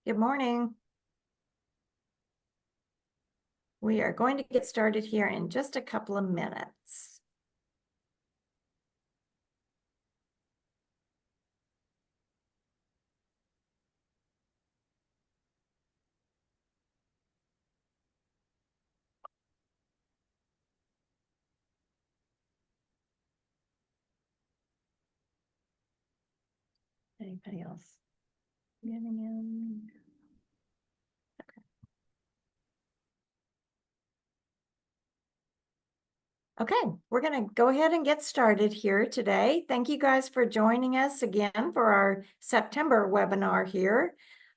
Good morning. We are going to get started here in just a couple of minutes. Anybody else getting in? Okay, we're going to go ahead and get started here today. Thank you guys for joining us again for our September webinar here.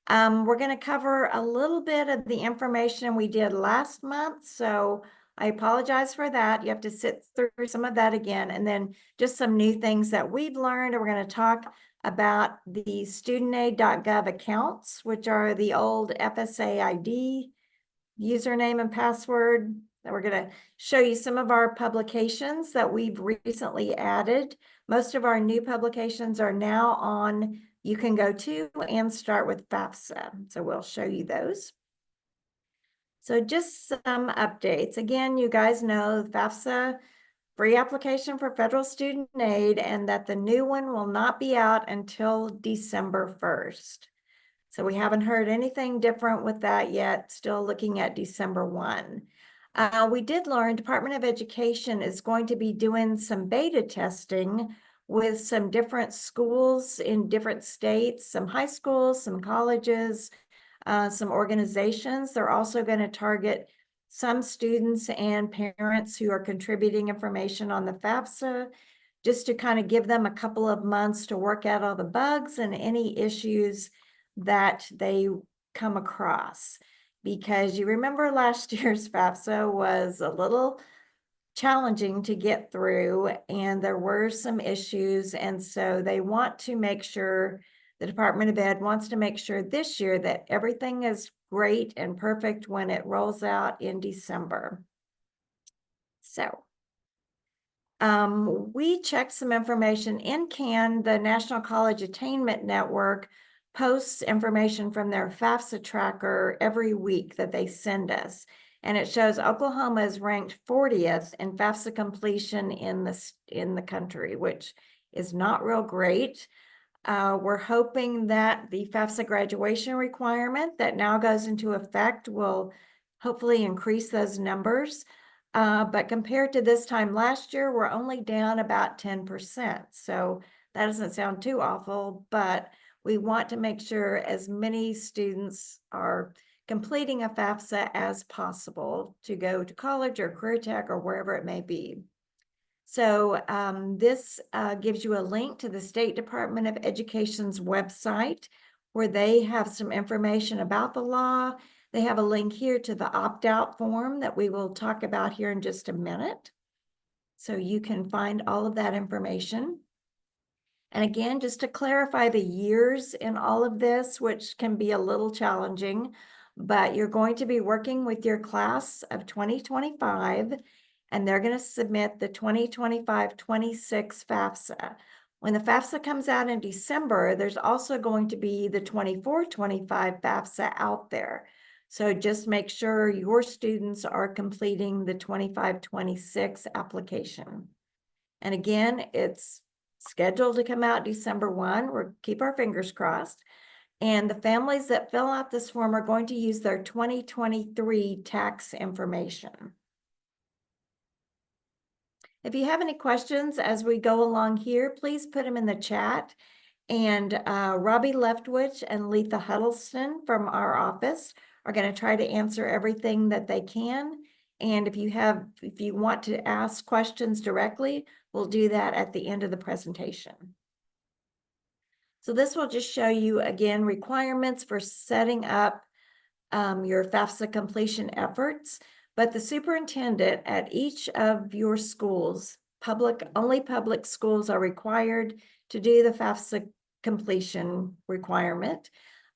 We're going to cover a little bit of the information we did last month, so I apologize for that. You have to sit through some of that again, and then just some new things that we've learned. We're going to talk about the StudentAid.gov accounts, which are the old FSA ID, username and password. We're going to show you some of our publications that we've recently added. Most of our new publications are now on You Can Go To and Start with FAFSA. So we'll show you those. So just some updates. Again, you guys know FAFSA, free application for federal student aid, and that the new one will not be out until December 1st. So we haven't heard anything different with that yet, still looking at December 1. We did learn Department of Education is going to be doing some beta testing with some different schools in different states, some high schools, some colleges, some organizations. They're also going to target some students and parents who are contributing information on the FAFSA, just to kind of give them a couple of months to work out all the bugs and any issues that they come across. Because you remember last year's FAFSA was a little challenging to get through, and there were some issues, and so they want to make sure, the Department of Ed wants to make sure this year that everything is great and perfect when it rolls out in December. So we checked some information. NCAN, the National College Attainment Network, posts information from their FAFSA tracker every week that they send us. And it shows Oklahoma is ranked 40th in FAFSA completion in the country, which is not real great. We're hoping that the FAFSA graduation requirement that now goes into effect will hopefully increase those numbers. But compared to this time last year, we're only down about 10%. So that doesn't sound too awful, but we want to make sure as many students are completing a FAFSA as possible to go to college or career tech or wherever it may be. So this gives you a link to the State Department of Education's website, where they have some information about the law. They have a link here to the opt-out form that we will talk about here in just a minute. So you can find all of that information. And again, just to clarify the years in all of this, which can be a little challenging, but you're going to be working with your class of 2025, and they're going to submit the 2025-26 FAFSA. When the FAFSA comes out in December, there's also going to be the 24-25 FAFSA out there. So just make sure your students are completing the 25-26 application. And again, it's scheduled to come out December 1. We'll keep our fingers crossed. And the families that fill out this form are going to use their 2023 tax information. If you have any questions as we go along here, please put them in the chat. And Robbie Leftwich and Letha Huddleston from our office are going to try to answer everything that they can. And if you want to ask questions directly, we'll do that at the end of the presentation. So this will just show you, again, requirements for setting up your FAFSA completion efforts. But the superintendent at each of your schools, only public schools are required to do the FAFSA completion requirement.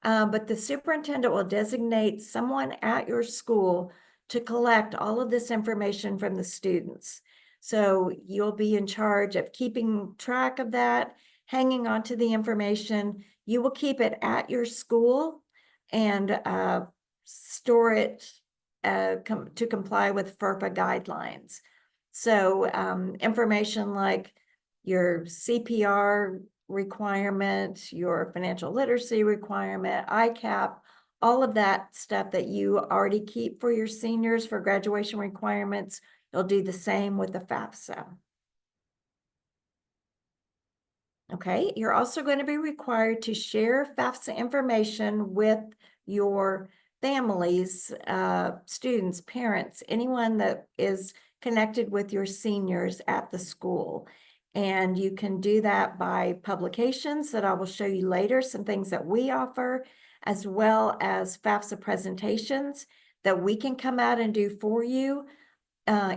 But the superintendent will designate someone at your school to collect all of this information from the students. So you'll be in charge of keeping track of that, hanging on to the information. You will keep it at your school, and store it to comply with FERPA guidelines. So information like your CPR requirement, your financial literacy requirement, ICAP, all of that stuff that you already keep for your seniors for graduation requirements, you'll do the same with the FAFSA. Okay, you're also going to be required to share FAFSA information with your families, students, parents, anyone that is connected with your seniors at the school. And you can do that by publications that I will show you later, some things that we offer, as well as FAFSA presentations that we can come out and do for you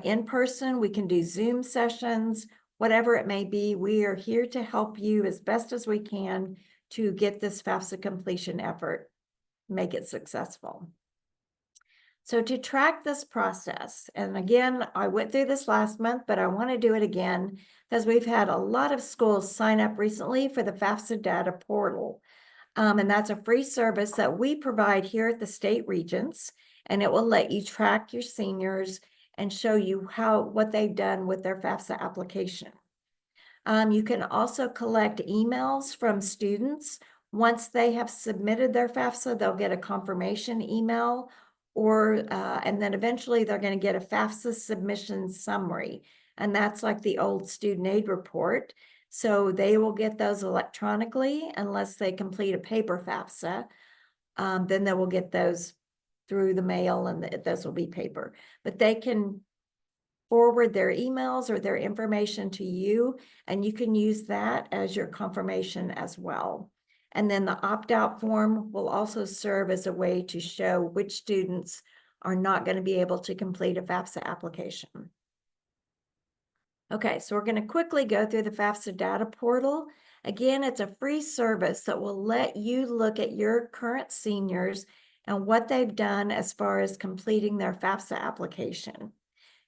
in person. We can do Zoom sessions, whatever it may be. We are here to help you as best as we can to get this FAFSA completion effort, make it successful. So to track this process, and again, I went through this last month, but I want to do it again because we've had a lot of schools sign up recently for the FAFSA data portal. And that's a free service that we provide here at the state regents, and it will let you track your seniors and show you what they've done with their FAFSA application. You can also collect emails from students. Once they have submitted their FAFSA, they'll get a confirmation email, and then eventually they're going to get a FAFSA submission summary. And that's like the old student aid report. So they will get those electronically unless they complete a paper FAFSA. Then they will get those through the mail, and those will be paper. But they can forward their emails or their information to you, and you can use that as your confirmation as well. And then the opt-out form will also serve as a way to show which students are not going to be able to complete a FAFSA application. Okay, so we're going to quickly go through the FAFSA data portal. Again, it's a free service that will let you look at your current seniors and what they've done as far as completing their FAFSA application.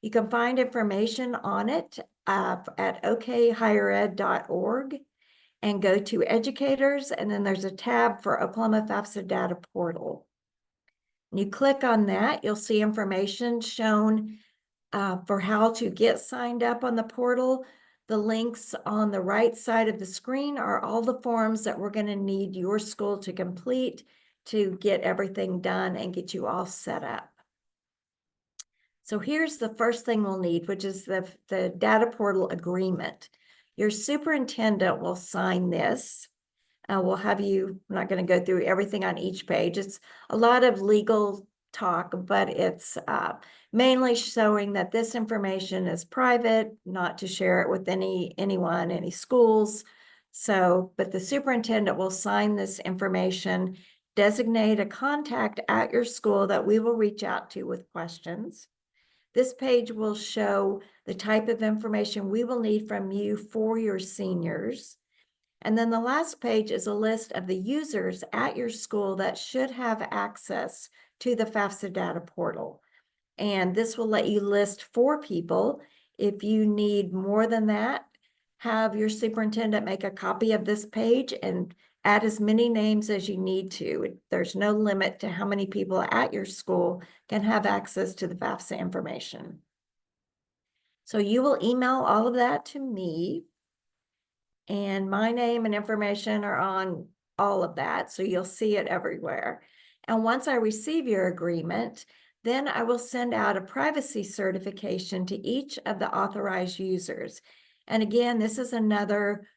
You can find information on it at okhighered.org and go to educators, and then there's a tab for Oklahoma FAFSA data portal. When you click on that, you'll see information shown for how to get signed up on the portal. The links on the right side of the screen are all the forms that we're going to need your school to complete to get everything done and get you all set up. So here's the first thing we'll need, which is the data portal agreement. Your superintendent will sign this. We'll have you, I'm not going to go through everything on each page. It's a lot of legal talk, but it's mainly showing that this information is private, not to share it with anyone, any schools. So, but the superintendent will sign this information, designate a contact at your school that we will reach out to with questions. This page will show the type of information we will need from you for your seniors. And then the last page is a list of the users at your school that should have access to the FAFSA data portal. And this will let you list 4 people. If you need more than that, have your superintendent make a copy of this page and add as many names as you need to. There's no limit to how many people at your school can have access to the FAFSA information. So you will email all of that to me, and my name and information are on all of that, so you'll see it everywhere. And once I receive your agreement, then I will send out a privacy certification to each of the authorized users. And again, this is another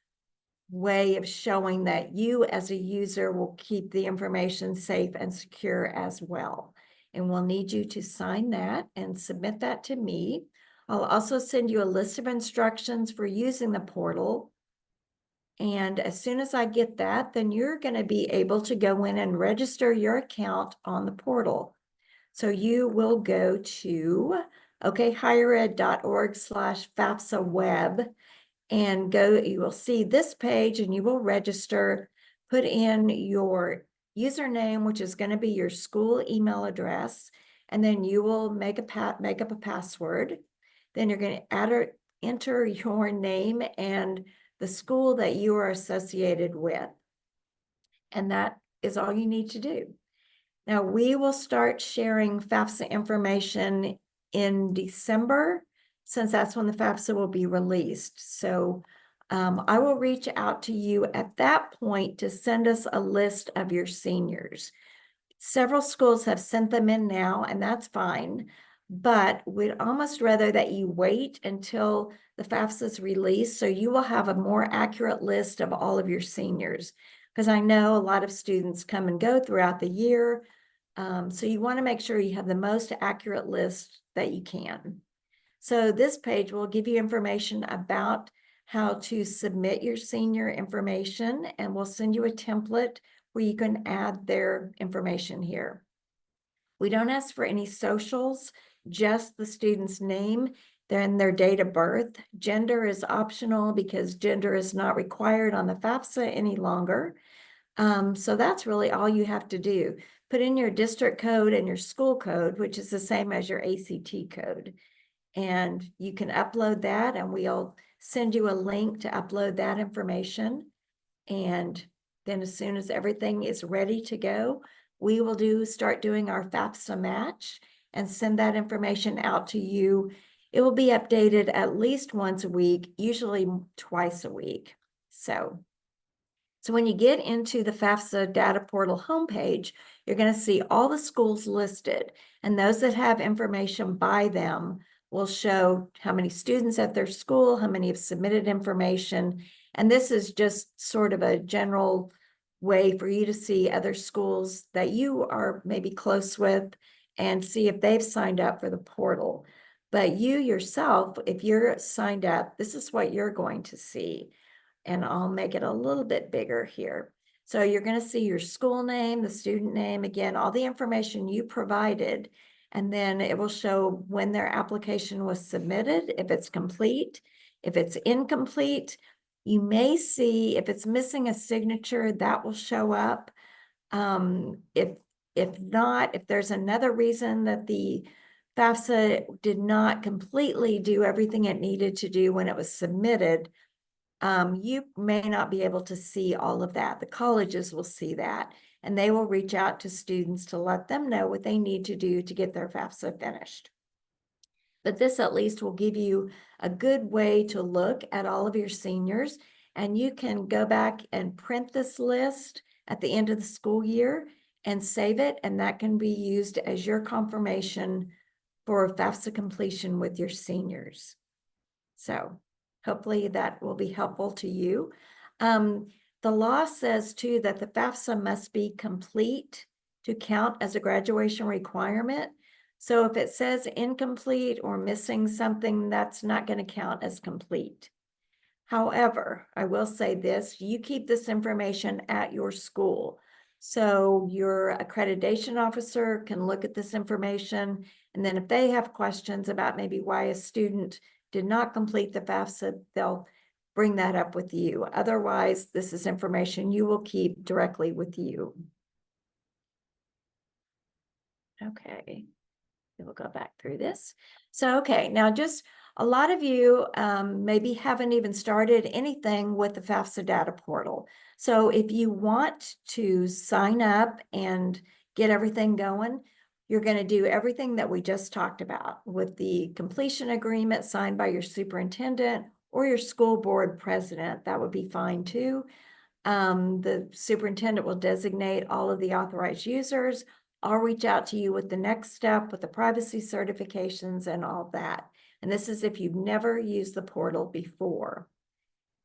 way of showing that you as a user will keep the information safe and secure as well. And we'll need you to sign that and submit that to me. I'll also send you a list of instructions for using the portal. And as soon as I get that, then you're going to be able to go in and register your account on the portal. So you will go to okhighered.org/FAFSA web and you will see this page, and you will register, put in your username, which is going to be your school email address, and then you will make up a password. Then you're going to enter your name and the school that you are associated with. And that is all you need to do. Now, we will start sharing FAFSA information in December, since that's when the FAFSA will be released. So I will reach out to you at that point to send us a list of your seniors. Several schools have sent them in now, and that's fine, but we'd almost rather that you wait until the FAFSA is released so you will have a more accurate list of all of your seniors. Because I know a lot of students come and go throughout the year. So you want to make sure you have the most accurate list that you can. So this page will give you information about how to submit your senior information, and we'll send you a template where you can add their information here. We don't ask for any socials, just the student's name, then their date of birth. Gender is optional because gender is not required on the FAFSA any longer. So that's really all you have to do. Put in your district code and your school code, which is the same as your ACT code. And you can upload that, and we'll send you a link to upload that information. And then as soon as everything is ready to go, we will start doing our FAFSA match and send that information out to you. It will be updated at least once a week, usually twice a week. So when you get into the FAFSA data portal homepage, you're going to see all the schools listed, and those that have information by them will show how many students at their school, how many have submitted information. And this is just sort of a general way for you to see other schools that you are maybe close with and see if they've signed up for the portal. But you yourself, if you're signed up, this is what you're going to see. And I'll make it a little bit bigger here. So you're going to see your school name, the student name, again, all the information you provided, and then it will show when their application was submitted, if it's complete. If it's incomplete, you may see if it's missing a signature, that will show up. If not, if there's another reason that the FAFSA did not completely do everything it needed to do when it was submitted, you may not be able to see all of that. The colleges will see that, and they will reach out to students to let them know what they need to do to get their FAFSA finished. But this at least will give you a good way to look at all of your seniors, and you can go back and print this list at the end of the school year and save it, and that can be used as your confirmation for FAFSA completion with your seniors. So hopefully that will be helpful to you. The law says too that the FAFSA must be complete to count as a graduation requirement. So if it says incomplete or missing something, that's not going to count as complete. However, I will say this, you keep this information at your school. So your accreditation officer can look at this information, and then if they have questions about maybe why a student did not complete the FAFSA, they'll bring that up with you. Otherwise, this is information you will keep directly with you. Okay, we'll go back through this. So, okay, now just a lot of you maybe haven't even started anything with the FAFSA data portal. So if you want to sign up and get everything going, you're going to do everything that we just talked about with the completion agreement signed by your superintendent or your school board president. That would be fine too. The superintendent will designate all of the authorized users. I'll reach out to you with the next step with the privacy certifications and all that. And this is if you've never used the portal before.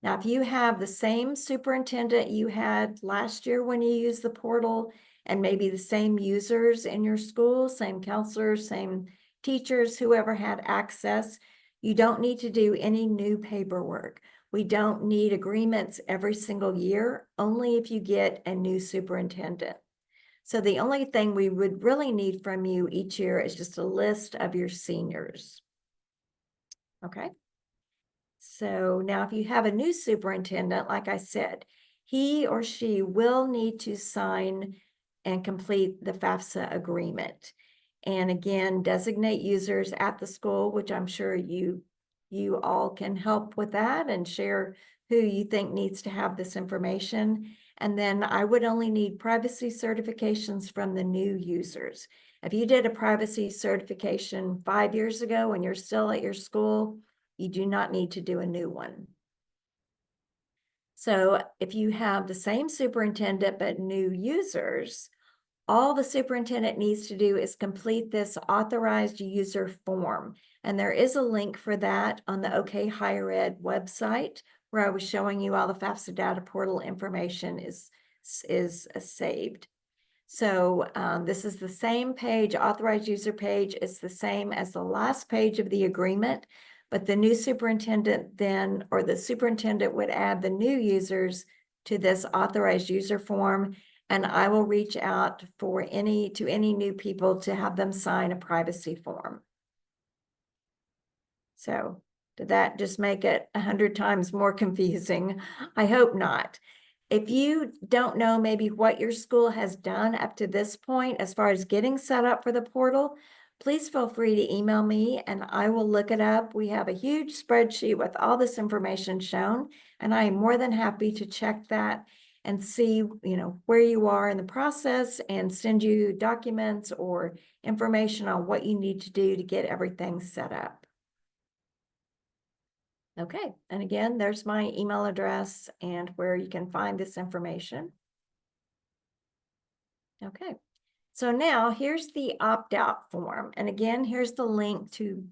Now, if you have the same superintendent you had last year when you used the portal, and maybe the same users in your school, same counselors, same teachers, whoever had access, you don't need to do any new paperwork. We don't need agreements every single year, only if you get a new superintendent. So the only thing we would really need from you each year is just a list of your seniors. Okay. So now if you have a new superintendent, like I said, he or she will need to sign and complete the FAFSA agreement. And again, designate users at the school, which I'm sure you all can help with that and share who you think needs to have this information. And then I would only need privacy certifications from the new users. If you did a privacy certification 5 years ago and you're still at your school, you do not need to do a new one. So if you have the same superintendent but new users, all the superintendent needs to do is complete this authorized user form. And there is a link for that on the OK Higher Ed website, where I was showing you all the FAFSA data portal information is saved. So this is the same page, authorized user page. It's the same as the last page of the agreement, but the new superintendent then, or the superintendent would add the new users to this authorized user form, and I will reach out to any new people to have them sign a privacy form. So did that just make it 100 times more confusing? I hope not. If you don't know maybe what your school has done up to this point as far as getting set up for the portal, please feel free to email me and I will look it up. We have a huge spreadsheet with all this information shown, and I am more than happy to check that and see, where you are in the process and send you documents or information on what you need to do to get everything set up. Okay, and again, there's my email address and where you can find this information. Okay, so now here's the opt-out form. And again, here's the link to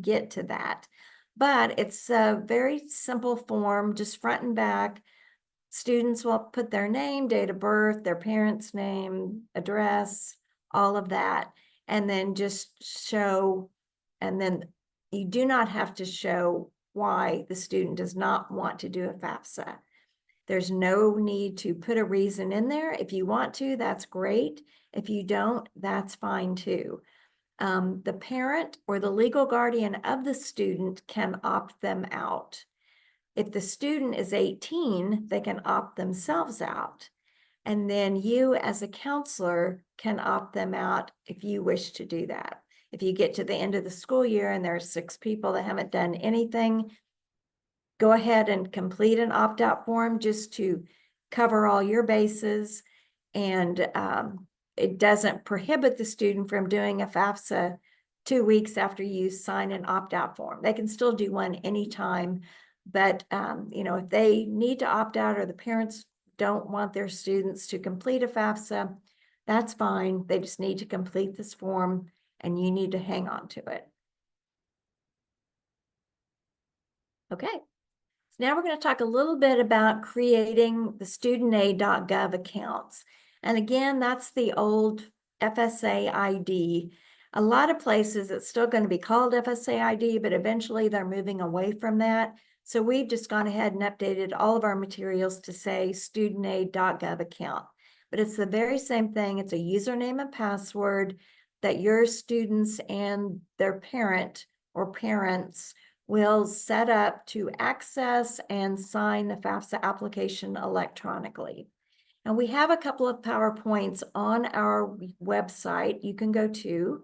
get to that. But it's a very simple form, just front and back. Students will put their name, date of birth, their parents' name, address, all of that, and then just show, and then you do not have to show why the student does not want to do a FAFSA. There's no need to put a reason in there. If you want to, that's great. If you don't, that's fine too. The parent or the legal guardian of the student can opt them out. If the student is 18, they can opt themselves out. And then you as a counselor can opt them out if you wish to do that. If you get to the end of the school year and there are 6 people that haven't done anything, go ahead and complete an opt-out form just to cover all your bases. And it doesn't prohibit the student from doing a FAFSA 2 weeks after you sign an opt-out form. They can still do one anytime. But, if they need to opt out or the parents don't want their students to complete a FAFSA, that's fine. They just need to complete this form and you need to hang on to it. Okay, so now we're going to talk a little bit about creating the StudentAid.gov accounts. And again, that's the old FSA ID. A lot of places it's still going to be called FSA ID, but eventually they're moving away from that. So we've just gone ahead and updated all of our materials to say StudentAid.gov account. But it's the very same thing. It's a username and password that your students and their parent or parents will set up to access and sign the FAFSA application electronically. And we have a couple of PowerPoints on our website you can go to,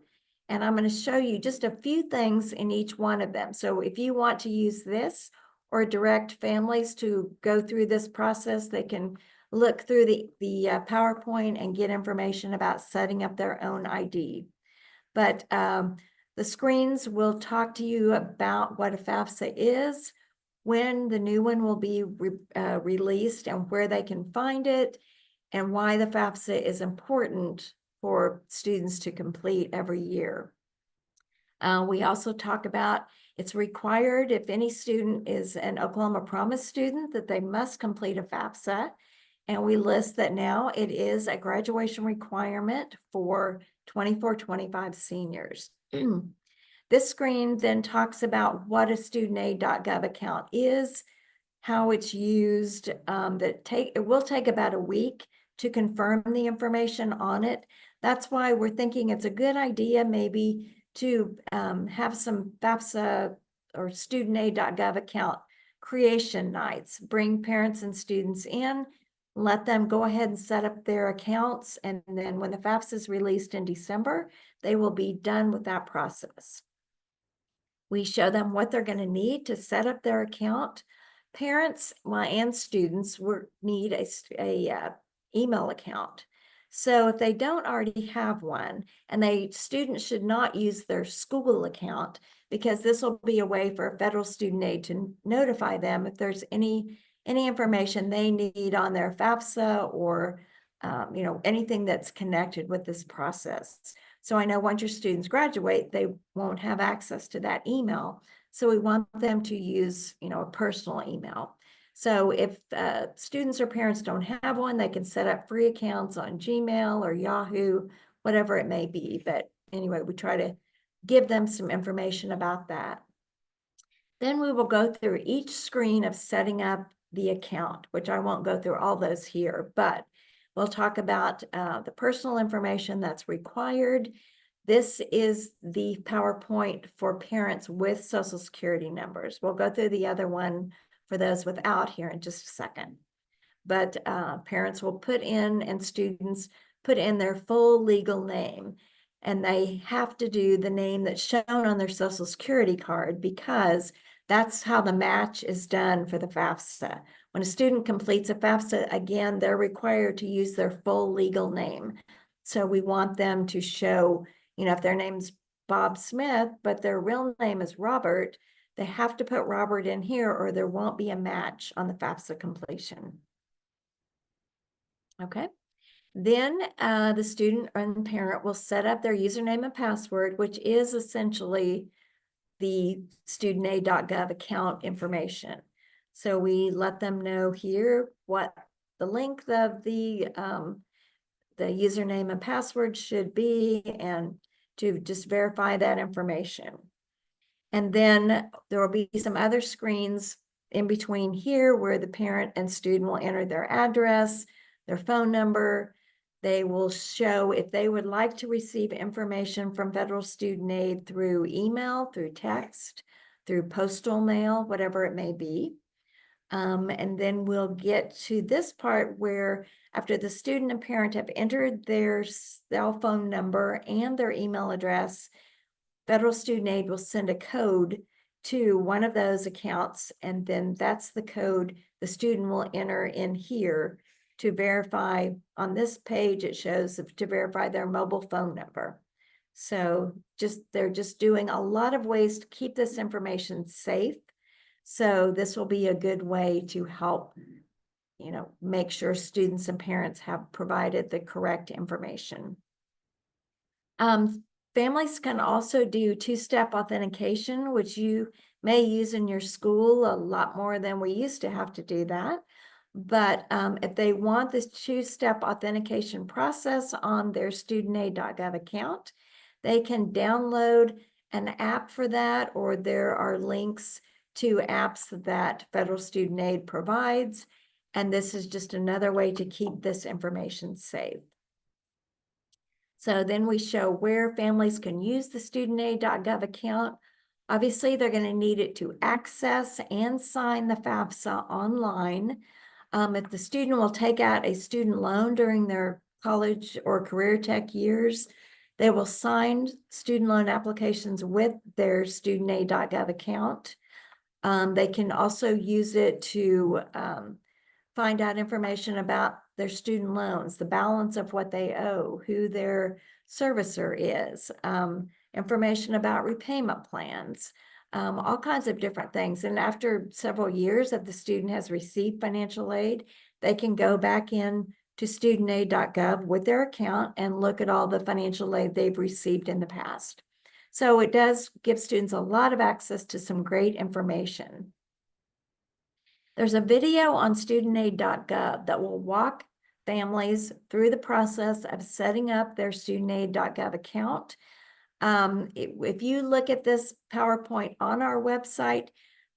and I'm going to show you just a few things in each one of them. So if you want to use this or direct families to go through this process, they can look through the PowerPoint and get information about setting up their own ID. But the screens will talk to you about what a FAFSA is, when the new one will be released and where they can find it, and why the FAFSA is important for students to complete every year. We also talk about it's required if any student is an Oklahoma Promise student that they must complete a FAFSA. And we list that now it is a graduation requirement for 24-25 seniors. This screen then talks about what a StudentAid.gov account is, how it's used. It will take about a week to confirm the information on it. That's why we're thinking it's a good idea maybe to have some FAFSA or StudentAid.gov account creation nights. Bring parents and students in, let them go ahead and set up their accounts, and then when the FAFSA is released in December, they will be done with that process. We show them what they're going to need to set up their account. parents and students need a email account. So if they don't already have one, and students should not use their school account, because this will be a way for federal student aid to notify them if there's any information they need on their FAFSA or anything that's connected with this process. So I know once your students graduate, they won't have access to that email. So we want them to use, a personal email. So if students or parents don't have one, they can set up free accounts on Gmail or Yahoo, whatever it may be. But anyway, we try to give them some information about that. Then we will go through each screen of setting up the account, which I won't go through all those here, but we'll talk about the personal information that's required. This is the PowerPoint for parents with Social Security numbers. We'll go through the other one for those without here in just a second. But parents will put in, and students put in their full legal name. And they have to do the name that's shown on their Social Security card, because that's how the match is done for the FAFSA. When a student completes a FAFSA, again, they're required to use their full legal name. So we want them to show, if their name's Bob Smith, but their real name is Robert, they have to put Robert in here or there won't be a match on the FAFSA completion. Okay. Then the student and parent will set up their username and password, which is essentially the StudentAid.gov account information. So we let them know here what the length of the username and password should be, and to just verify that information. And then there will be some other screens in between here where the parent and student will enter their address, their phone number. They will show if they would like to receive information from federal student aid through email, through text, through postal mail, whatever it may be. And then we'll get to this part where, after the student and parent have entered their cell phone number and their email address, federal student aid will send a code to one of those accounts, and then that's the code the student will enter in here to verify. On this page, it shows to verify their mobile phone number. So they're just doing a lot of ways to keep this information safe. So this will be a good way to help, make sure students and parents have provided the correct information. Families can also do two-step authentication, which you may use in your school a lot more than we used to have to do that. But if they want this two-step authentication process on their StudentAid.gov account, they can download an app for that, or there are links to apps that federal student aid provides. And this is just another way to keep this information safe. So then we show where families can use the StudentAid.gov account. Obviously, they're going to need it to access and sign the FAFSA online. If the student will take out a student loan during their college or career tech years, they will sign student loan applications with their StudentAid.gov account. They can also use it to find out information about their student loans, the balance of what they owe, who their servicer is, information about repayment plans, all kinds of different things. And after several years that the student has received financial aid, they can go back in to StudentAid.gov with their account and look at all the financial aid they've received in the past. So it does give students a lot of access to some great information. There's a video on StudentAid.gov that will walk families through the process of setting up their StudentAid.gov account. If you look at this PowerPoint on our website,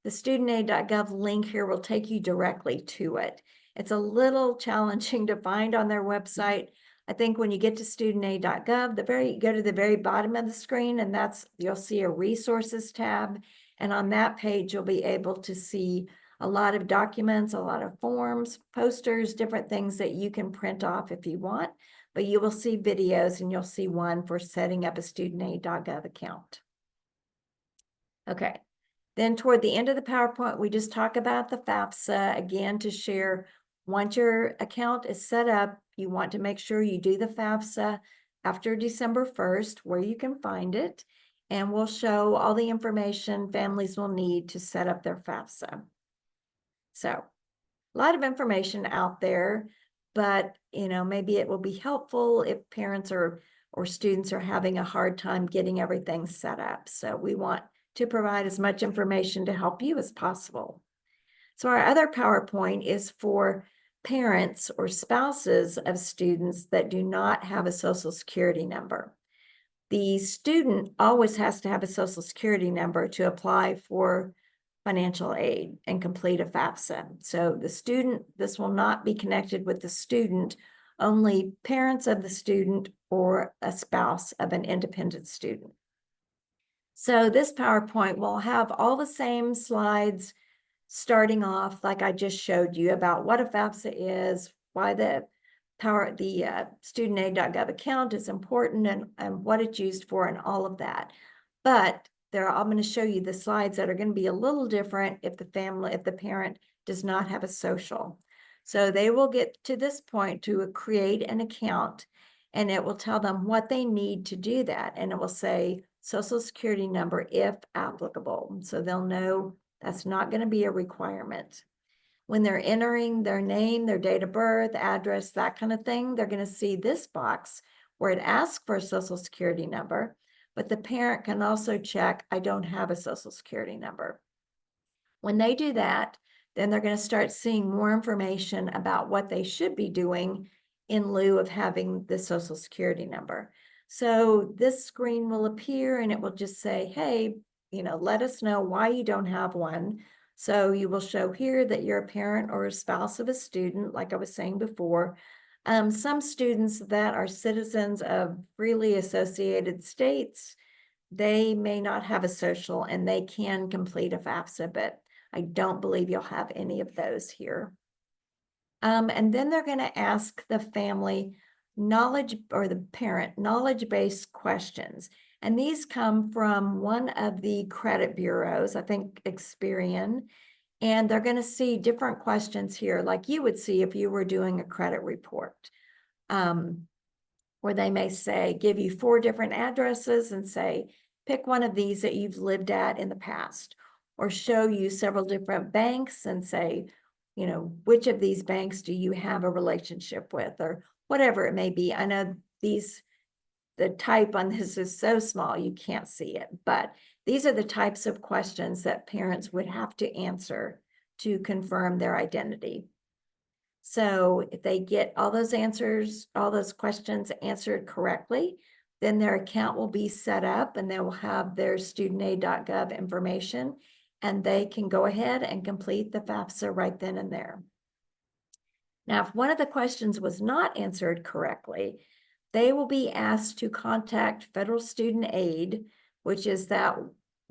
the StudentAid.gov link here will take you directly to it. It's a little challenging to find on their website. I think when you get to StudentAid.gov, go to the very bottom of the screen, and you'll see a resources tab. And on that page, you'll be able to see a lot of documents, a lot of forms, posters, different things that you can print off if you want. But you will see videos, and you'll see one for setting up a StudentAid.gov account. Okay, Then toward the end of the PowerPoint, we just talk about the FAFSA again to share. Once your account is set up, you want to make sure you do the FAFSA after December 1st, where you can find it. And we'll show all the information families will need to set up their FAFSA. So a lot of information out there, but maybe it will be helpful if parents or students are having a hard time getting everything set up. So we want to provide as much information to help you as possible. So our other PowerPoint is for parents or spouses of students that do not have a Social Security number. The student always has to have a Social Security number to apply for financial aid and complete a FAFSA. So the student, this will not be connected with the student, only parents of the student or a spouse of an independent student. So this PowerPoint will have all the same slides starting off like I just showed you about what a FAFSA is, why the StudentAid.gov account is important and what it's used for and all of that. But I'm going to show you the slides that are going to be a little different if the parent does not have a social. So they will get to this point to create an account, and it will tell them what they need to do that. And it will say Social Security number if applicable. So they'll know that's not going to be a requirement. When they're entering their name, their date of birth, address, that kind of thing, they're going to see this box where it asks for a Social Security number, but the parent can also check, I don't have a Social Security number. When they do that, then they're going to start seeing more information about what they should be doing in lieu of having the Social Security number. So this screen will appear and it will just say, hey, let us know why you don't have one. So you will show here that you're a parent or a spouse of a student, like I was saying before. Some students that are citizens of freely associated states, they may not have a social and they can complete a FAFSA, but I don't believe you'll have any of those here. And then they're going to ask the family the parent knowledge-based questions. And these come from one of the credit bureaus, I think Experian, and they're going to see different questions here, like you would see if you were doing a credit report, where they may say, give you 4 different addresses and say, pick one of these that you've lived at in the past, or show you several different banks and say, which of these banks do you have a relationship with, or whatever it may be. I know the type on this is so small you can't see it, but these are the types of questions that parents would have to answer to confirm their identity. So if they get all those answers, all those questions answered correctly, then their account will be set up and they will have their StudentAid.gov information, and they can go ahead and complete the FAFSA right then and there. Now, if one of the questions was not answered correctly, they will be asked to contact Federal Student Aid, which is that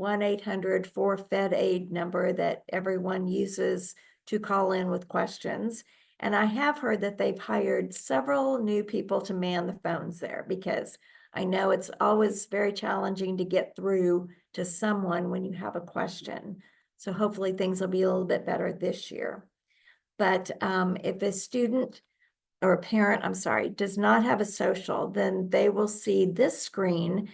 1-800-4-FED-AID number that everyone uses to call in with questions. And I have heard that they've hired several new people to man the phones there, because I know it's always very challenging to get through to someone when you have a question. So hopefully things will be a little bit better this year. But if a student or a parent, does not have a social, then they will see this screen,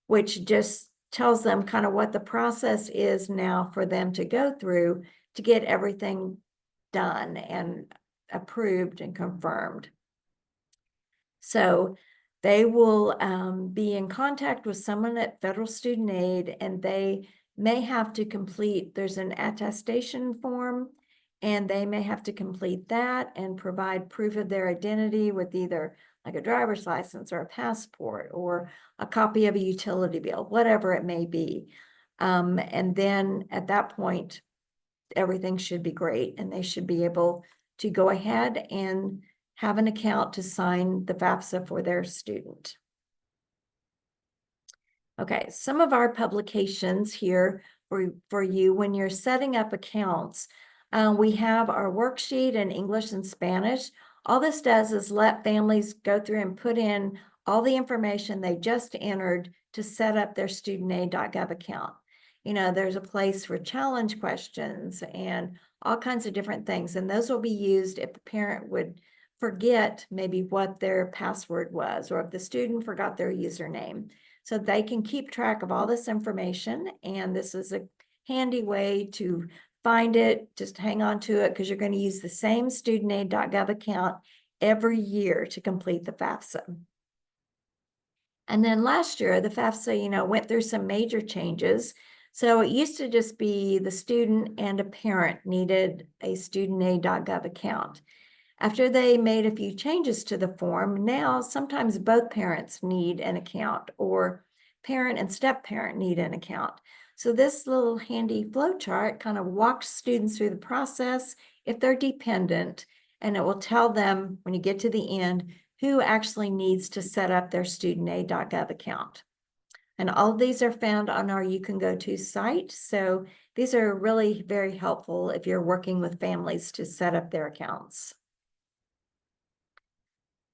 which just tells them kind of what the process is now for them to go through to get everything done and approved and confirmed. So they will be in contact with someone at Federal Student Aid, and they may have to complete, there's an attestation form, and they may have to complete that and provide proof of their identity with either like a driver's license or a passport or a copy of a utility bill, whatever it may be. And then at that point, everything should be great, and they should be able to go ahead and have an account to sign the FAFSA for their student. Okay, some of our publications here for you when you're setting up accounts. We have our worksheet in English and Spanish. All this does is let families go through and put in all the information they just entered to set up their StudentAid.gov account. there's a place for challenge questions and all kinds of different things. And those will be used if the parent would forget maybe what their password was, or if the student forgot their username. So they can keep track of all this information. And this is a handy way to find it. Just hang on to it, because you're going to use the same StudentAid.gov account every year to complete the FAFSA. And then last year, the FAFSA, went through some major changes. So it used to just be the student and a parent needed a StudentAid.gov account. After they made a few changes to the form, now sometimes both parents need an account, or parent and step-parent need an account. So this little handy flow chart kind of walks students through the process if they're dependent, and it will tell them when you get to the end who actually needs to set up their StudentAid.gov account. And all of these are found on our You Can Go To site. So these are really very helpful if you're working with families to set up their accounts.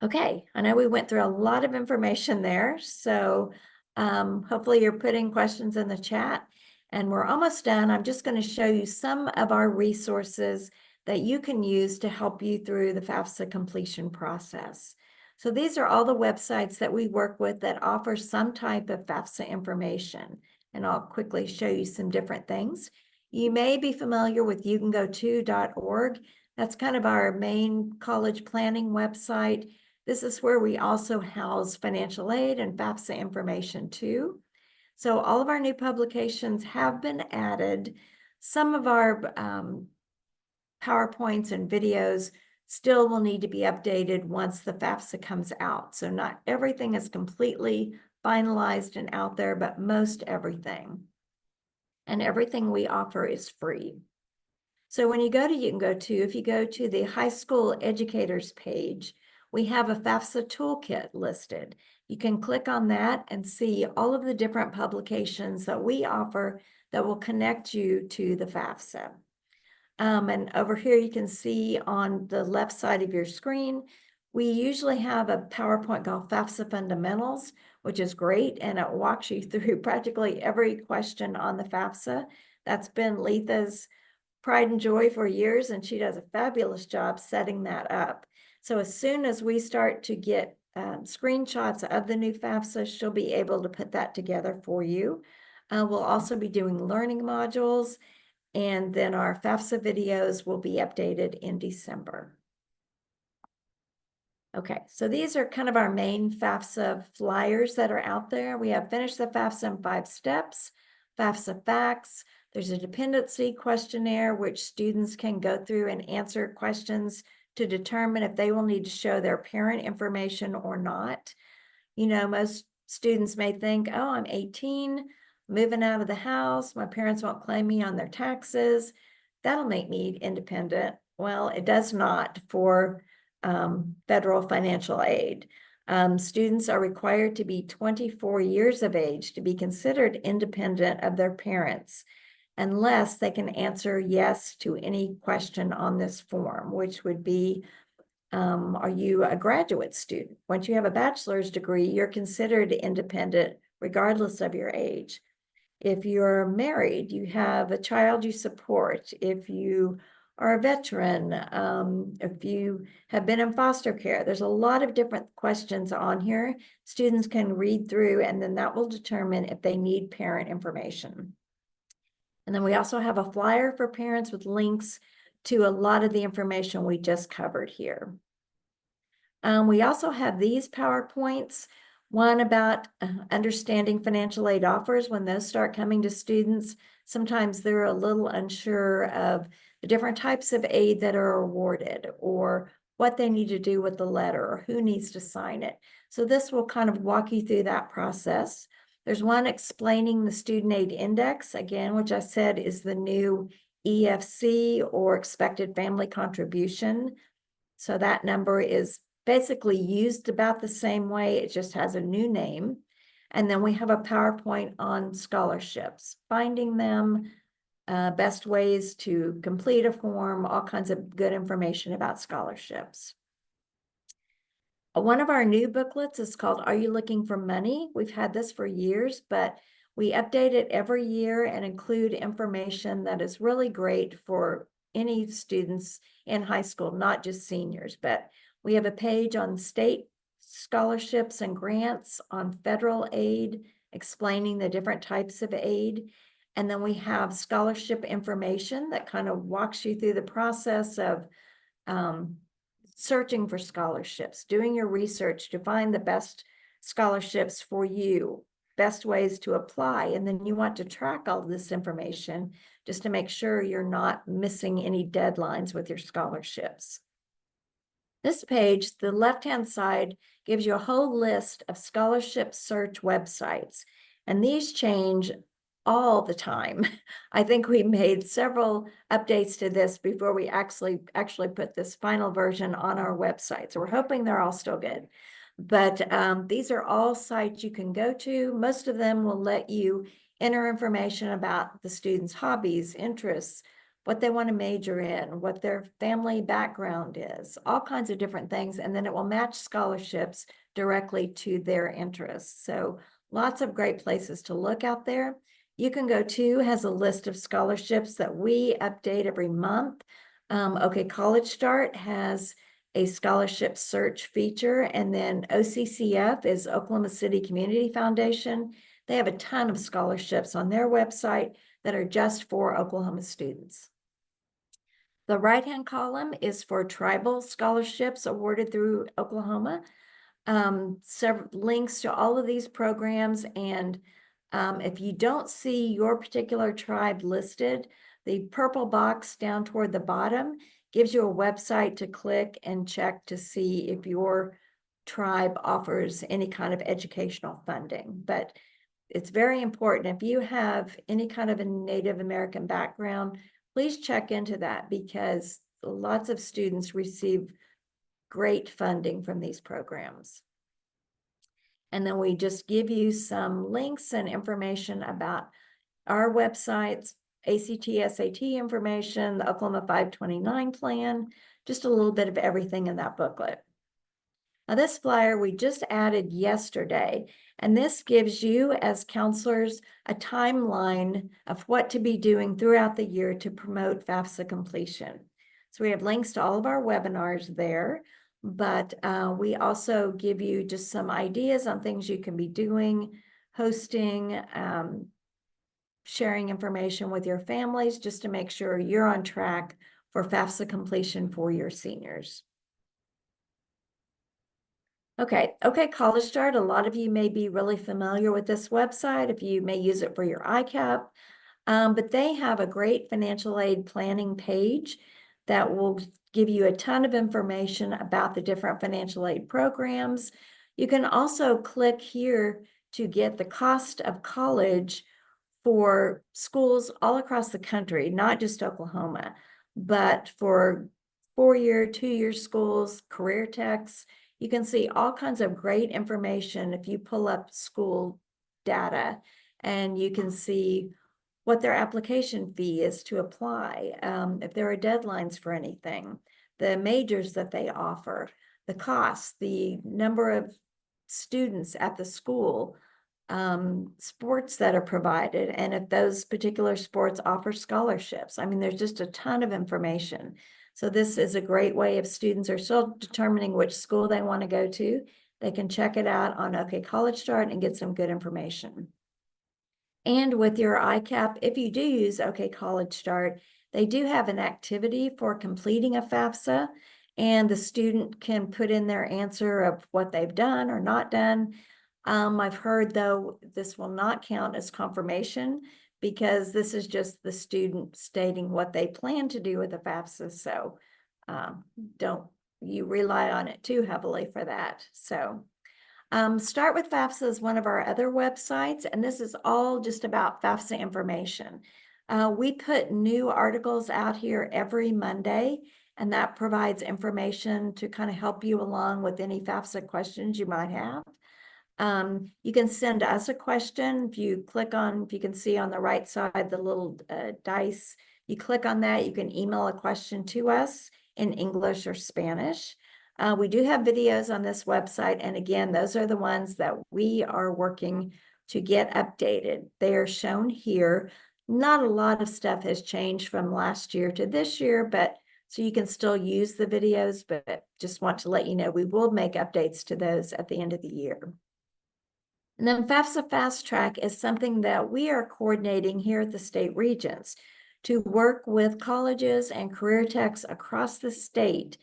Okay, I know we went through a lot of information there. So hopefully you're putting questions in the chat, and we're almost done. I'm just going to show you some of our resources that you can use to help you through the FAFSA completion process. So these are all the websites that we work with that offer some type of FAFSA information, and I'll quickly show you some different things. You may be familiar with youcangoto.org. That's kind of our main college planning website. This is where we also house financial aid and FAFSA information too. So all of our new publications have been added. Some of our PowerPoints and videos still will need to be updated once the FAFSA comes out. So not everything is completely finalized and out there, but most everything. And everything we offer is free. So when you go to You Can Go To, if you go to the high school educators page, we have a FAFSA toolkit listed. You can click on that and see all of the different publications that we offer that will connect you to the FAFSA. And over here, you can see on the left side of your screen, we usually have a PowerPoint called FAFSA Fundamentals, which is great, and it walks you through practically every question on the FAFSA. That's been Letha's pride and joy for years, and she does a fabulous job setting that up. So as soon as we start to get screenshots of the new FAFSA, she'll be able to put that together for you. We'll also be doing learning modules, and then our FAFSA videos will be updated in December. Okay, so these are kind of our main FAFSA flyers that are out there. We have Finish the FAFSA in 5 Steps, FAFSA Facts. There's a dependency questionnaire which students can go through and answer questions to determine if they will need to show their parent information or not. Most students may think, oh, I'm 18, moving out of the house, my parents won't claim me on their taxes. That'll make me independent. Well, it does not for federal financial aid. Students are required to be 24 years of age to be considered independent of their parents, unless they can answer yes to any question on this form, which would be, are you a graduate student? Once you have a bachelor's degree, you're considered independent regardless of your age. If you're married, you have a child you support. If you are a veteran, if you have been in foster care, there's a lot of different questions on here. Students can read through, and then that will determine if they need parent information. And then we also have a flyer for parents with links to a lot of the information we just covered here. We also have these PowerPoints, one about understanding financial aid offers. When those start coming to students, sometimes they're a little unsure of the different types of aid that are awarded, or what they need to do with the letter, or who needs to sign it. So this will kind of walk you through that process. There's one explaining the Student Aid Index, again, which I said is the new EFC, or expected family contribution. So that number is basically used about the same way, it just has a new name. And then we have a PowerPoint on scholarships, finding them, best ways to complete a form, all kinds of good information about scholarships. One of our new booklets is called Are You Looking for Money? We've had this for years, but We update it every year and include information that is really great for any students in high school, not just seniors, but we have a page on state scholarships and grants, on federal aid, explaining the different types of aid. And then we have scholarship information that kind of walks you through the process of searching for scholarships, doing your research to find the best scholarships for you, best ways to apply. And then you want to track all this information just to make sure you're not missing any deadlines with your scholarships. This page, the left-hand side, gives you a whole list of scholarship search websites, and these change all the time. I think we made several updates to this before we actually put this final version on our website. So we're hoping they're all still good. But these are all sites you can go to. Most of them will let you enter information about the students' hobbies, interests, what they want to major in, what their family background is, all kinds of different things. And then it will match scholarships directly to their interests. So lots of great places to look out there. You Can Go To has a list of scholarships that we update every month. OK College Start has a scholarship search feature, and then OCCF is Oklahoma City Community Foundation. They have a ton of scholarships on their website that are just for Oklahoma students. The right-hand column is for tribal scholarships awarded through Oklahoma. Several links to all of these programs, and if you don't see your particular tribe listed, the purple box down toward the bottom gives you a website to click and check to see if your tribe offers any kind of educational funding. But it's very important. If you have any kind of a Native American background, please check into that, because lots of students receive great funding from these programs. And then we just give you some links and information about our websites, ACT, SAT information, the Oklahoma 529 plan, just a little bit of everything in that booklet. Now, this flyer we just added yesterday, and this gives you as counselors a timeline of what to be doing throughout the year to promote FAFSA completion. So we have links to all of our webinars there, but we also give you just some ideas on things you can be doing, hosting, sharing information with your families, just to make sure you're on track for FAFSA completion for your seniors. Okay, College Start. A lot of you may be really familiar with this website if you may use it for your ICAP, but they have a great financial aid planning page that will give you a ton of information about the different financial aid programs. You can also click here to get the cost of college for schools all across the country, not just Oklahoma, but for 4-year, 2-year schools, career techs. You can see all kinds of great information if you pull up school data, and you can see what their application fee is to apply, if there are deadlines for anything, the majors that they offer, the costs, the number of students at the school, sports that are provided, and if those particular sports offer scholarships. I mean, there's just a ton of information. So this is a great way if students are still determining which school they want to go to, they can check it out on OK College Start and get some good information. And with your ICAP, if you do use OK College Start, they do have an activity for completing a FAFSA, and the student can put in their answer of what they've done or not done. I've heard, though, this will not count as confirmation, because this is just the student stating what they plan to do with the FAFSA. So don't you rely on it too heavily for that. So Start with FAFSA is one of our other websites, and this is all just about FAFSA information. We put new articles out here every Monday, and that provides information to kind of help you along with any FAFSA questions you might have. You can send us a question. If you click on, if you can see on the right side, the little dice, you click on that, you can email a question to us in English or Spanish. We do have videos on this website, and again, those are the ones that we are working to get updated. They are shown here. Not a lot of stuff has changed from last year to this year, but so you can still use the videos, but just want to let you know we will make updates to those at the end of the year. And then FAFSA Fast Track is something that we are coordinating here at the state regents to work with colleges and career techs across the state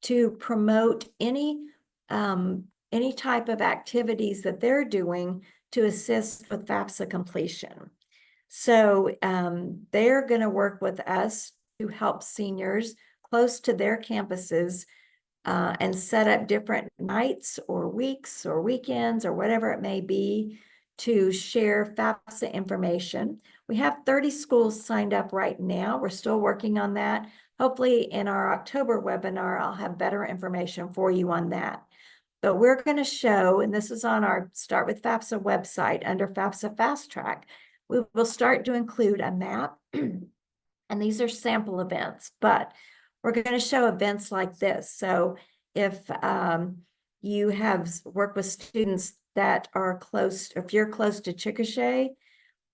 to promote any type of activities that they're doing to assist with FAFSA completion. So they're going to work with us to help seniors close to their campuses and set up different nights or weeks or weekends or whatever it may be to share FAFSA information. We have 30 schools signed up right now. We're still working on that. Hopefully in our October webinar, I'll have better information for you on that. But we're going to show, and this is on our Start with FAFSA website under FAFSA Fast Track, we will start to include a map, and these are sample events, but we're going to show events like this. So if you have worked with students that are close, if you're close to Chickasha,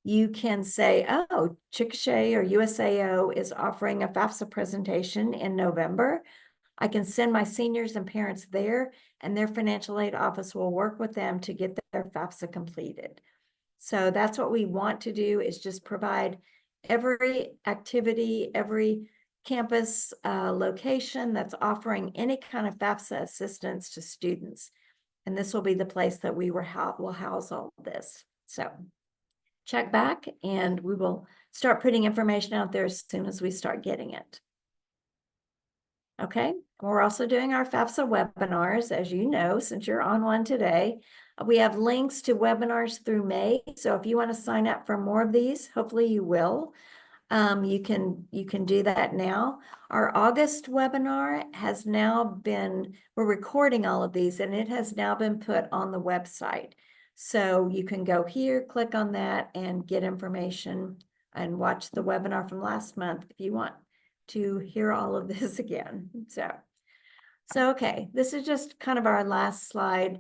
you can say, oh, Chickasha or USAO is offering a FAFSA presentation in November. I can send my seniors and parents there, and their financial aid office will work with them to get their FAFSA completed. So that's what we want to do, is just provide every activity, every campus location that's offering any kind of FAFSA assistance to students. And this will be the place that we will house all of this. So check back and we will start putting information out there as soon as we start getting it. Okay, we're also doing our FAFSA webinars, as you know, since you're on one today. We have links to webinars through May. So if you want to sign up for more of these, hopefully you will. You can do that now. Our August webinar has now been, we're recording all of these, and it has now been put on the website. So you can go here, click on that, and get information and watch the webinar from last month if you want to hear all of this again. So okay, this is just kind of our last slide.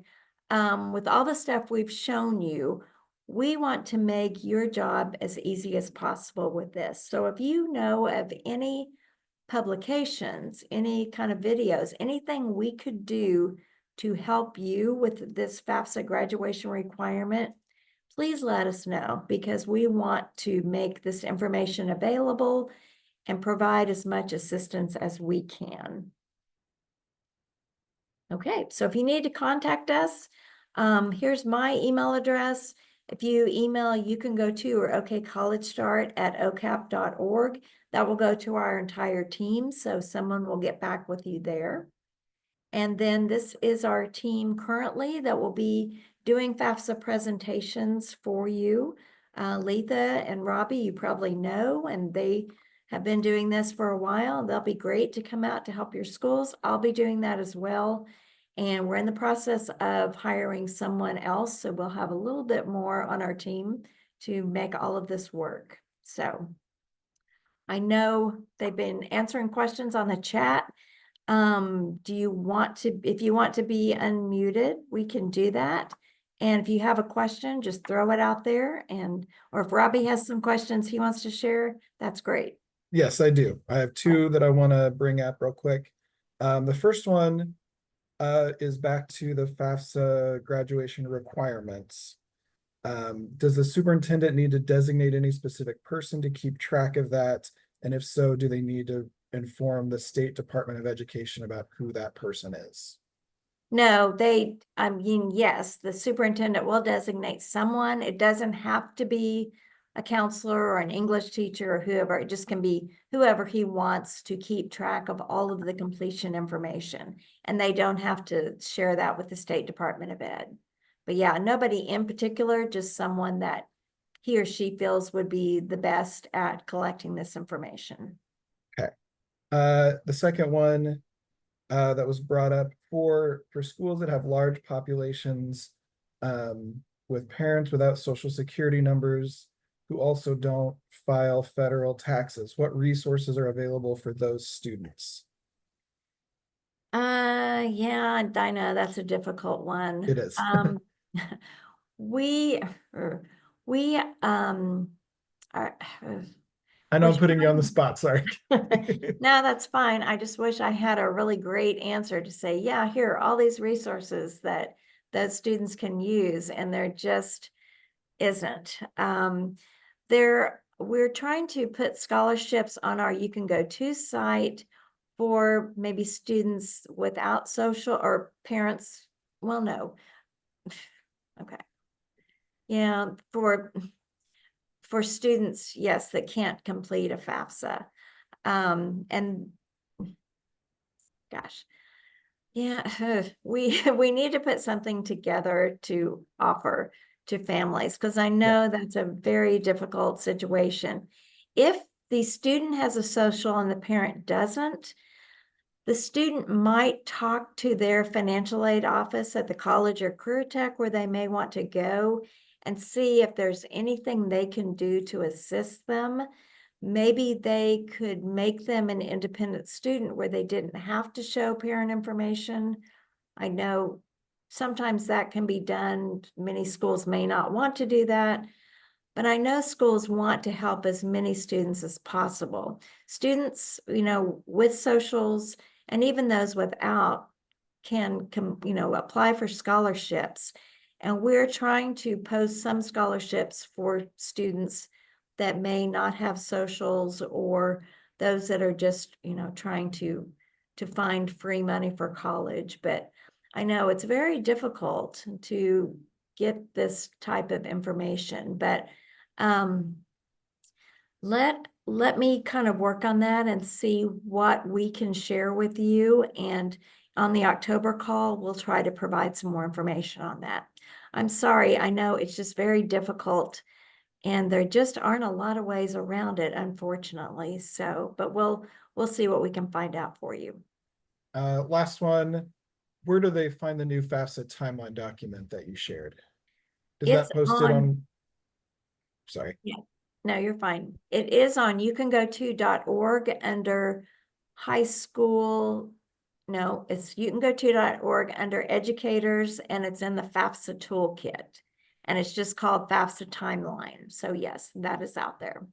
With all the stuff we've shown you, we want to make your job as easy as possible with this. So if you know of any publications, any kind of videos, anything we could do to help you with this FAFSA graduation requirement, please let us know, because we want to make this information available and provide as much assistance as we can. Okay, so if you need to contact us, here's my email address. If you email, you can go to or okcollegestart@ocap.org. That will go to our entire team, so someone will get back with you there. And then this is our team currently that will be doing FAFSA presentations for you. Letha and Robbie, you probably know, and they have been doing this for a while. They'll be great to come out to help your schools. I'll be doing that as well. And we're in the process of hiring someone else, so we'll have a little bit more on our team to make all of this work. So I know they've been answering questions on the chat. Do you want to, if you want to be unmuted, we can do that. And if you have a question, just throw it out there. And, or if Robbie has some questions he wants to share, that's great. Yes, I do. I have two that I want to bring up real quick. The first one is back to the FAFSA graduation requirements. Does the superintendent need to designate any specific person to keep track of that? And if so, do they need to inform the State Department of Education about who that person is? No, I mean, yes, the superintendent will designate someone. It doesn't have to be a counselor or an English teacher or whoever. It just can be whoever he wants to keep track of all of the completion information. And they don't have to share that with the State Department of Ed. But yeah, nobody in particular, just someone that he or she feels would be the best at collecting this information. Okay. The second one that was brought up for schools that have large populations with parents without social security numbers who also don't file federal taxes, what resources are available for those students? Yeah, Dinah, that's a difficult one. It is. We, we, are, I know we're I'm putting you on the trying- spot, sorry. No, that's fine. I just wish I had a really great answer to say, yeah, here are all these resources that students can use, and there just isn't. We're trying to put scholarships on our You Can Go To site for maybe students without social or parents. Well, no. Okay. Yeah, for students, yes, that can't complete a FAFSA. And gosh, yeah, we need to put something together to offer to families, because I know that's a very difficult situation. If the student has a social and the parent doesn't, the student might talk to their financial aid office at the college or career tech where they may want to go and see if there's anything they can do to assist them. Maybe they could make them an independent student where they didn't have to show parent information. I know sometimes that can be done. Many schools may not want to do that, but I know schools want to help as many students as possible. Students, with socials and even those without can apply for scholarships. And we're trying to post some scholarships for students that may not have socials, or those that are just, trying to find free money for college. But I know it's very difficult to get this type of information, but um, let me kind of work on that and see what we can share with you. And on the October call, we'll try to provide some more information on that. I'm sorry, I know it's just very difficult, and there just aren't a lot of ways around it, unfortunately. So, but we'll see what we can find out for you. Last one, where do they find the new FAFSA timeline document that you shared? Is It's that posted on, on? Sorry. yeah, no, you're fine. It is on youcangoto.org under high school. No, it's youcangoto.org under educators, and it's in the FAFSA toolkit. And it's just called FAFSA timeline. So yes, that is out there.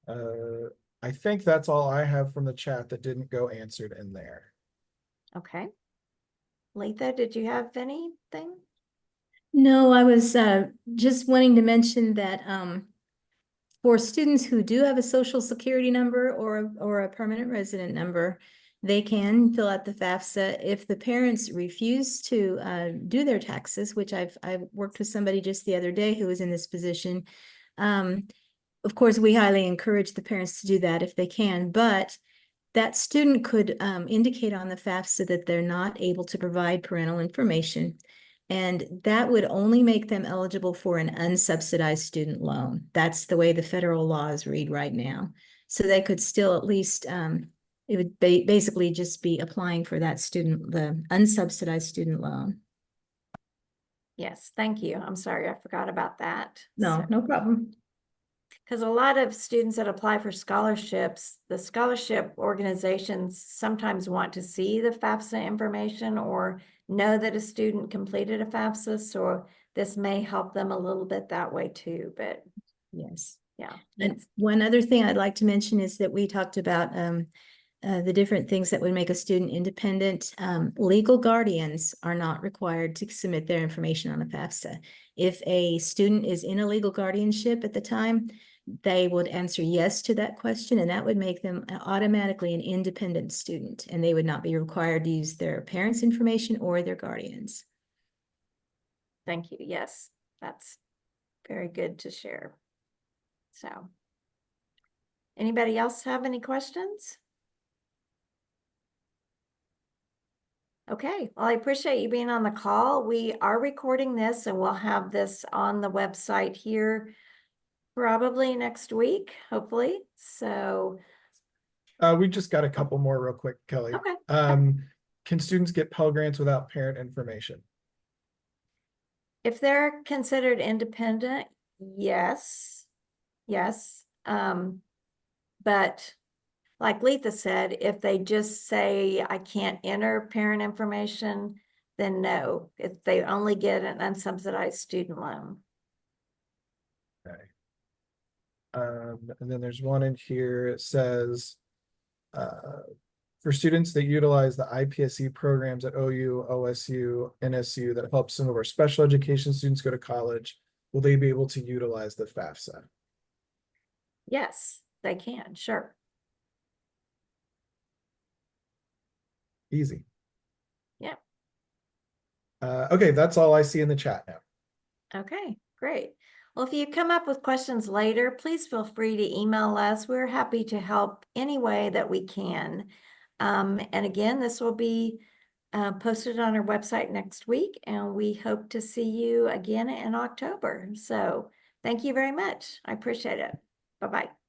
I think that's all I have from the chat that didn't go answered in there. Okay. Letha, did you have anything? No, I was just wanting to mention that for students who do have a social security number or a permanent resident number, they can fill out the FAFSA. If the parents refuse to do their taxes, which I've worked with somebody just the other day who was in this position, of course, we highly encourage the parents to do that if they can, but that student could indicate on the FAFSA that they're not able to provide parental information. And that would only make them eligible for an unsubsidized student loan. That's the way the federal laws read right now. So they could still at least, it would basically just be applying for that the unsubsidized student loan. Yes, thank you. I'm sorry, I forgot about that. No, no problem. Because a lot of students that apply for scholarships, the scholarship organizations sometimes want to see the FAFSA information or know that a student completed a FAFSA. So this may help them a little bit that way too, but yes. yeah. And one other thing I'd like to mention is that we talked about the different things that would make a student independent. Legal guardians are not required to submit their information on a FAFSA. If a student is in a legal guardianship at the time, they would answer yes to that question, and that would make them automatically an independent student, and they would not be required to use their parents' information or their guardians. Thank you. Yes, that's very good to share. So, anybody else have any questions? Okay, well, I appreciate you being on the call. We are recording this, and we'll have this on the website here probably next week, hopefully. So, We just got a couple more real quick, Kelly. okay. Can students get Pell Grants without parent information? If they're considered independent, yes. Yes. But like Letha said, if they just say, I can't enter parent information, then no, if they only get an unsubsidized student loan. Okay. And then there's one in here, it says, for students that utilize the IPSC programs at OU, OSU, NSU that help some of our special education students go to college, will they be able to utilize the FAFSA? Yes, they can, sure. Easy. Yeah. Okay, that's all I see in the chat now. Okay, great. Well, if you come up with questions later, please feel free to email us. We're happy to help any way that we can. And again, this will be posted on our website next week, and we hope to see you again in October. So thank you very much. I appreciate it. Bye-bye.